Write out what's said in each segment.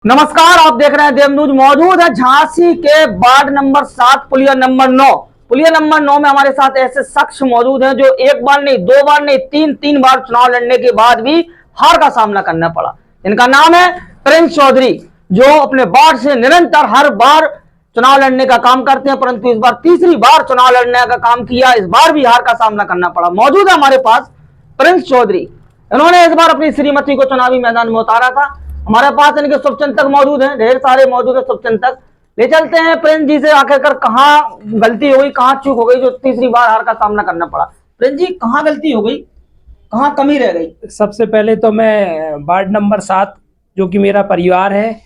नमस्कार, आप देख रहे हैं देव न्यूज। मौजूद है झांसी के वार्ड नंबर 7 पुलिया नंबर 9। पुलिया नंबर 9 में हमारे साथ ऐसे शख्स मौजूद हैं जो एक बार नहीं, दो बार नहीं, तीन बार चुनाव लड़ने के बाद भी हार का सामना करना पड़ा। इनका नाम है प्रिंस चौधरी, जो अपने वार्ड से निरंतर हर बार चुनाव लड़ने का काम करते हैं, परंतु इस बार तीसरी बार चुनाव लड़ने का काम किया। इस बार भी हार का सामना करना पड़ा। मौजूद है हमारे पास प्रिंस चौधरी। इन्होंने इस बार अपनी श्रीमती को चुनावी मैदान में उतारा था। हमारे पास इनके शुभचिंतक मौजूद हैं, ढेर सारे मौजूद है शुभचिंतक। ले चलते हैं प्रिंस जी से, आखिरकार कहाँ गलती हो गई, कहाँ चूक हो गई जो तीसरी बार हार का सामना करना पड़ा। प्रिंस जी, कहाँ गलती हो गई, कहाँ कमी रह गई? सबसे पहले तो मैं वार्ड नंबर 7 जो कि मेरा परिवार है,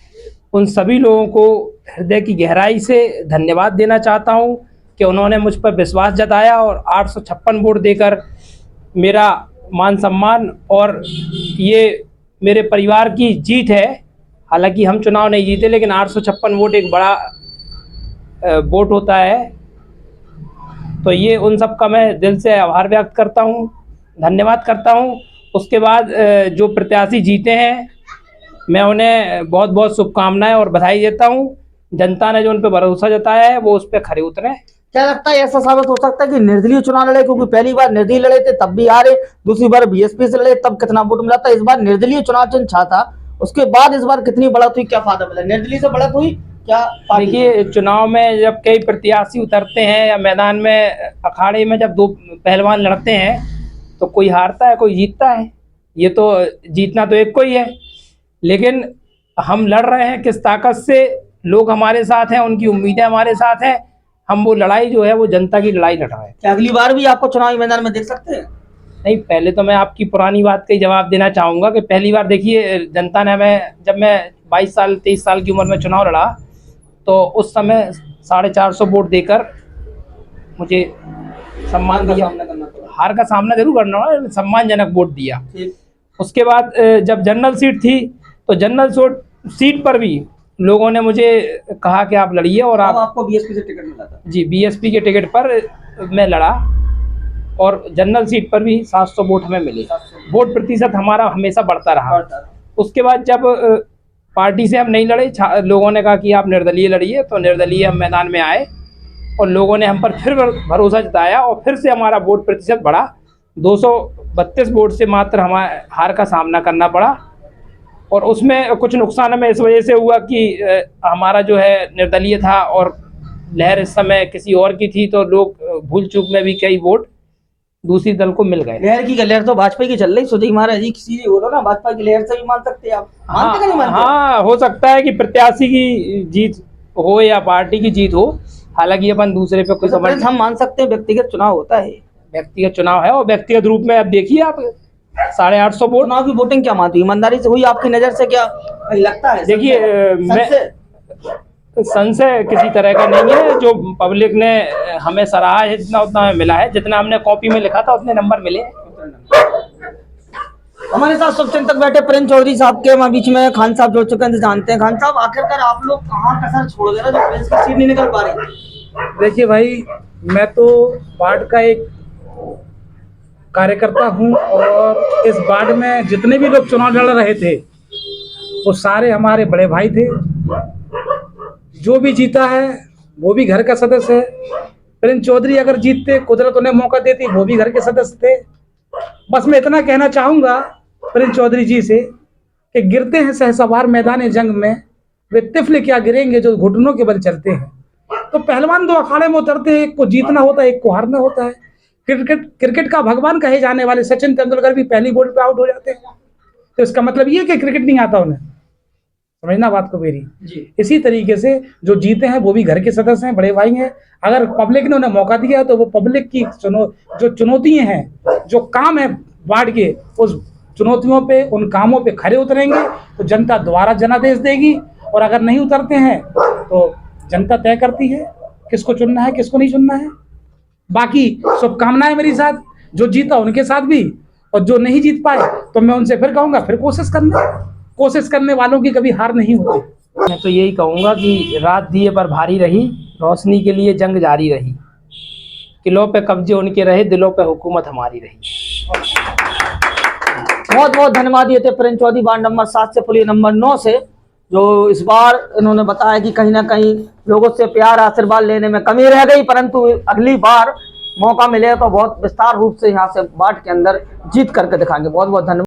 उन सभी लोगों को हृदय की गहराई से धन्यवाद देना चाहता हूं कि उन्होंने मुझ पर विश्वास जताया और 856 वोट देकर मेरा मान सम्मान और ये मेरे परिवार की जीत है। हालांकि हम चुनाव नहीं जीते, लेकिन 856 वोट एक बड़ा वोट होता है। तो ये उन सब का मैं दिल से आभार व्यक्त करता हूँ, धन्यवाद करता हूँ। उसके बाद जो प्रत्याशी जीते हैं, मैं उन्हें बहुत बहुत शुभकामनाएं और बधाई देता हूँ। जनता ने जो उन पर भरोसा जताया है वो उस पर खरे उतरे। क्या लगता है ऐसा साबित हो सकता है कि निर्दलीय चुनाव लड़े? क्योंकि पहली बार निर्दलीय लड़े थे तब भी हारे, दूसरी बार बीएसपी से लड़े तब कितना वोट मिला था। इस बार निर्दलीय चुनाव चिन्ह छा था, उसके बाद इस बार कितनी बढ़त हुई, क्या फायदा मिला? निर्दलीय से बढ़त हुई क्या? देखिए, चुनाव में जब कई प्रत्याशी उतरते हैं या मैदान में अखाड़े में जब दो पहलवान लड़ते हैं तो कोई हारता है कोई जीतता है। ये तो जीतना तो एक को ही है, लेकिन हम लड़ रहे हैं किस ताकत से? लोग हमारे साथ हैं, उनकी उम्मीदें हमारे साथ हैं। हम वो लड़ाई जो है वो जनता की लड़ाई लड़ रहे हैं। क्या अगली बार भी आपको चुनावी मैदान में देख सकते हैं? नहीं, पहले तो मैं आपकी पुरानी बात का ही जवाब देना चाहूँगा कि पहली बार देखिए, जनता ने हमें, जब मैं 22 साल 23 साल की उम्र में चुनाव लड़ा तो उस समय 450 वोट देकर मुझे सम्मान दिया। हार का सामना जरूर करना होगा, सम्मानजनक वोट दिया। उसके बाद जब जनरल सीट थी तो जनरल सीट पर भी लोगों ने मुझे कहा कि आप लड़िए, और आपको बीएसपी से टिकट मिला था? जी, बीएसपी के टिकट पर मैं लड़ा और जनरल सीट पर भी 700 वोट हमें मिले। वोट प्रतिशत हमारा हमेशा बढ़ता रहा। उसके बाद जब पार्टी से हम नहीं लड़े, लोगों ने कहा कि आप निर्दलीय लड़िए, तो निर्दलीय हम मैदान में आए और लोगों ने हम पर फिर भरोसा जताया और फिर से हमारा वोट प्रतिशत बढ़ा। 232 वोट से मात्र हमारे हार का सामना करना पड़ा। और उसमें कुछ नुकसान हमें इस वजह से हुआ कि हमारा जो है निर्दलीय था और लहर इस समय किसी और की थी, तो लोग भूल चूक में भी कई वोट दूसरी दल को मिल गए। लहर तो भाजपा की चल रही, सुधीर महाराज जी किसी बोलो ना, भाजपा की लहर से भी मान सकते हैं आप? मानते कि नहीं मानते? हाँ, हो सकता है कि प्रत्याशी की जीत हो या पार्टी की जीत हो, हालांकि अपन दूसरे पे कोई समझ। हम मान सकते हैं व्यक्तिगत चुनाव होता है, व्यक्तिगत चुनाव है और व्यक्तिगत रूप में अब देखिए आप 850 वोट। चुनाव की वोटिंग क्या मानती है, ईमानदारी से हुई आपकी नजर से? क्या लगता है? देखिए, मैं संशय किसी तरह का नहीं है। जो पब्लिक ने हमें सराहा है जितना, उतना हमें मिला है। जितना हमने कॉपी में लिखा था उतने नंबर मिले। हमारे साथ शुभचिंतक बैठे प्रिंस चौधरी साहब के हमारे बीच में खान साहब जुड़ चुके हैं, जानते हैं। खान साहब, आखिरकार आप लोग कहाँ कसर छोड़ दे रहे जो प्रिंस की सीट नहीं निकल पा रही? देखिए भाई, मैं तो वार्ड का एक कार्यकर्ता हूं और इस वार्ड में जितने भी लोग चुनाव लड़ रहे थे वो सारे हमारे बड़े भाई थे। जो भी जीता है वो भी घर का सदस्य है। प्रिंस चौधरी अगर जीतते, कुदरत उन्हें मौका देती, वो भी घर के सदस्य थे। बस मैं इतना कहना चाहूँगा प्रिंस चौधरी जी से कि गिरते हैं सहसवार मैदान जंग में, वे तिफल क्या गिरेंगे जो घुटनों के बल चलते हैं। तो पहलवान दो अखाड़े में उतरते हैं, एक को जीतना होता है, एक को हारना होता है। क्रिकेट का भगवान कहे जाने वाले सचिन तेंदुलकर भी पहली बॉल पे आउट हो जाते हैं। तो इसका मतलब ये कि क्रिकेट नहीं आता उन्हें, समझना बात को मेरी जी। इसी तरीके से जो जीते हैं वो भी घर के सदस्य हैं, बड़े भाई हैं। अगर पब्लिक ने उन्हें मौका दिया तो वो पब्लिक की जो चुनौतियां हैं, जो काम है वार्ड के, उस चुनौतियों पे, उन कामों पे खरे उतरेंगे तो जनता दोबारा जनादेश देगी। और अगर नहीं उतरते हैं तो जनता तय करती है किसको चुनना है किसको नहीं चुनना है। बाकी शुभकामनाएं मेरी साथ, जो जीता उनके साथ भी, और जो नहीं जीत पाए तो मैं उनसे फिर कहूँगा फिर कोशिश करने वालों की कभी हार नहीं होती। मैं तो यही कहूँगा कि रात दिए पर भारी रही, रोशनी के लिए जंग जारी रही, किलों पे कब्जे उनके रहे, दिलों पे हुकूमत हमारी रही। बहुत बहुत धन्यवाद। ये थे प्रिंस चौधरी, वार्ड नंबर 7 से पुलिया नंबर 9 से। जो इस बार इन्होंने बताया कि कहीं ना कहीं लोगों से प्यार आशीर्वाद लेने में कमी रह गई, परंतु अगली बार मौका मिले तो बहुत विस्तार रूप से यहाँ से बाढ़ के अंदर जीत करके दिखाएंगे। बहुत बहुत धन्यवाद।